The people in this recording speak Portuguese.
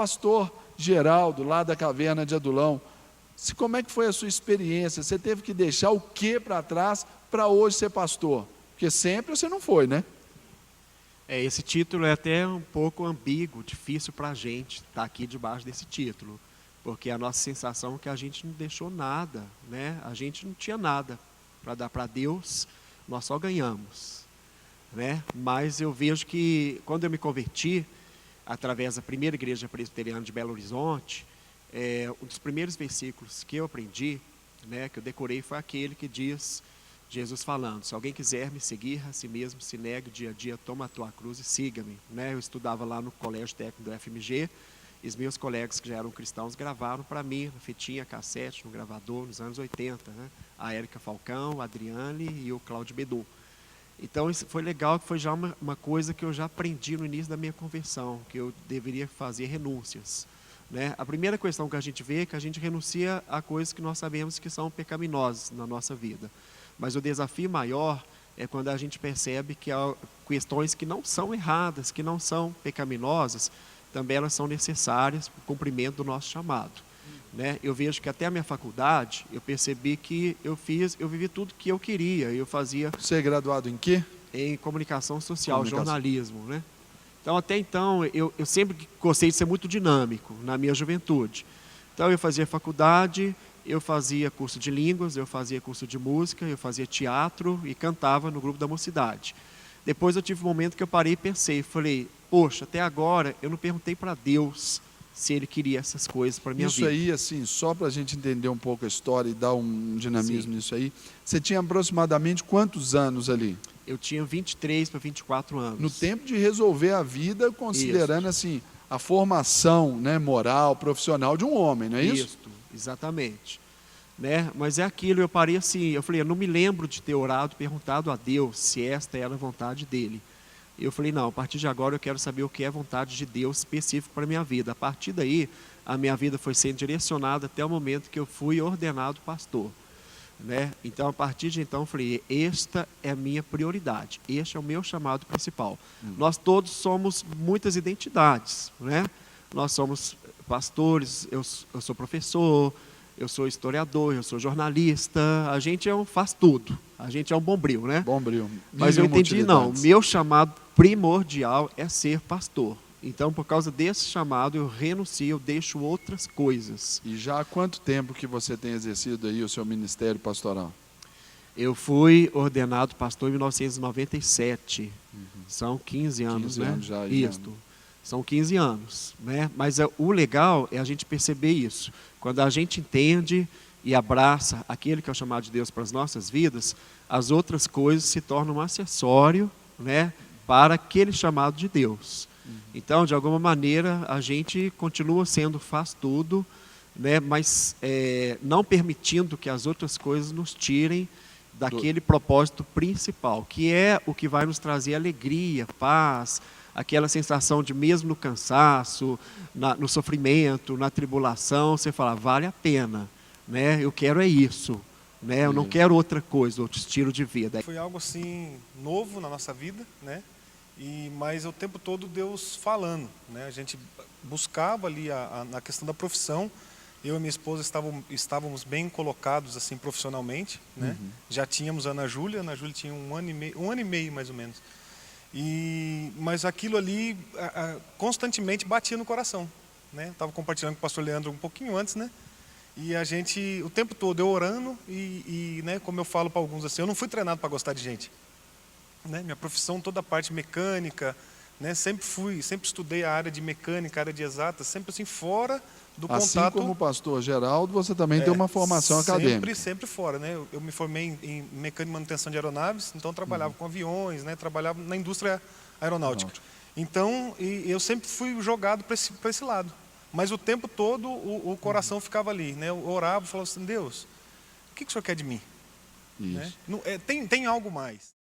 pastor Geraldo, lá da Caverna de Adulão, como é que foi a sua experiência? Você teve que deixar o que para trás para hoje ser pastor? Porque sempre você não foi, né? Esse título é até um pouco ambíguo, difícil para a gente estar aqui debaixo desse título, porque a nossa sensação é que a gente não deixou nada, né? A gente não tinha nada para dar para Deus, nós só ganhamos, né? Mas eu vejo que quando eu me converti, através da primeira igreja presbiteriana de Belo Horizonte, um dos primeiros versículos que eu aprendi, né, que eu decorei, foi aquele que diz, Jesus falando: se alguém quiser me seguir, a si mesmo se negue dia a dia, toma a tua cruz e siga-me. Né? Eu estudava lá no colégio técnico do FMG, e os meus colegas que já eram cristãos gravaram para mim, na fitinha, cassete, no gravador, nos anos 80. Né? A Érica Falcão, a Adriane e o Cláudio Bedô. Então isso foi legal, que foi já uma coisa que eu já aprendi no início da minha conversão, que eu deveria fazer renúncias. Né? A primeira questão que a gente vê é que a gente renuncia a coisas que nós sabemos que são pecaminosas na nossa vida. Mas o desafio maior é quando a gente percebe que há questões que não são erradas, que não são pecaminosas, também elas são necessárias para o cumprimento do nosso chamado. Né? Eu vejo que até a minha faculdade, eu percebi que eu vivi tudo que eu queria. Eu fazia... Você é graduado em quê? Em comunicação social, jornalismo. Né? Então, até então, eu sempre gostei de ser muito dinâmico na minha juventude. Então, eu fazia faculdade, eu fazia curso de línguas, eu fazia curso de música, eu fazia teatro e cantava no grupo da mocidade. Depois eu tive um momento que eu parei e pensei, falei, poxa, até agora eu não perguntei para Deus se Ele queria essas coisas para a minha vida. Isso aí, assim, só para a gente entender um pouco a história e dar um dinamismo nisso aí, você tinha aproximadamente quantos anos ali? Eu tinha 23 para 24 anos. No tempo de resolver a vida, considerando assim, a formação, né, moral, profissional de um homem, não é isso? Isso, exatamente. Né? Mas é aquilo, eu parei assim, eu falei, eu não me lembro de ter orado, perguntado a Deus se esta era a vontade dEle. Eu falei, não, a partir de agora eu quero saber o que é a vontade de Deus específico para a minha vida. A partir daí, a minha vida foi sendo direcionada até o momento que eu fui ordenado pastor. Né? Então, a partir de então, eu falei, esta é a minha prioridade, este é o meu chamado principal. Nós todos somos muitas identidades, né? Nós somos pastores, eu sou professor, eu sou historiador, eu sou jornalista, a gente faz tudo, a gente é um bombril, né? Bombril. Mas eu entendi, não, meu chamado primordial é ser pastor. Então, por causa desse chamado, eu renuncio, eu deixo outras coisas. E já há quanto tempo que você tem exercido aí o seu ministério pastoral? Eu fui ordenado pastor em 1997. São 15 anos, 15 né? anos já. Isso. São 15 anos, né? Mas o legal é a gente perceber isso. Quando a gente entende e abraça aquele que é o chamado de Deus para as nossas vidas, as outras coisas se tornam um acessório, né, para aquele chamado de Deus. Então, de alguma maneira, a gente continua faz tudo, né, mas não permitindo que as outras coisas nos tirem daquele propósito principal, que é o que vai nos trazer alegria, paz, aquela sensação de mesmo no cansaço, no sofrimento, na tribulação, você fala, vale a pena, né? Eu quero isso, né? Eu não quero outra coisa, outro estilo de vida. Foi algo assim novo na nossa vida, né? Mas o tempo todo Deus falando, né? A gente buscava ali na questão da profissão. Eu e minha esposa estávamos bem colocados assim profissionalmente, né? Já tínhamos a Ana Júlia tinha um ano e meio mais ou menos. Mas aquilo ali constantemente batia no coração, né? Estava compartilhando com o pastor Leandro um pouquinho antes, né? E a gente, o tempo todo, eu orando né, como eu falo para alguns assim, eu não fui treinado para gostar de gente. Né? Minha profissão, toda a parte mecânica, né? Sempre estudei a área de mecânica, a área de exatas, sempre assim fora do contato. Assim como o pastor Geraldo, você também tem uma formação acadêmica. Sempre fora, né? Eu me formei em mecânica e manutenção de aeronaves, então trabalhava com aviões, né? Trabalhava na indústria aeronáutica. Então, eu sempre fui jogado para esse lado. Mas o tempo todo o coração ficava ali, né? Eu orava e falava assim, Deus, o que o Senhor quer de mim? Né? Tem algo mais.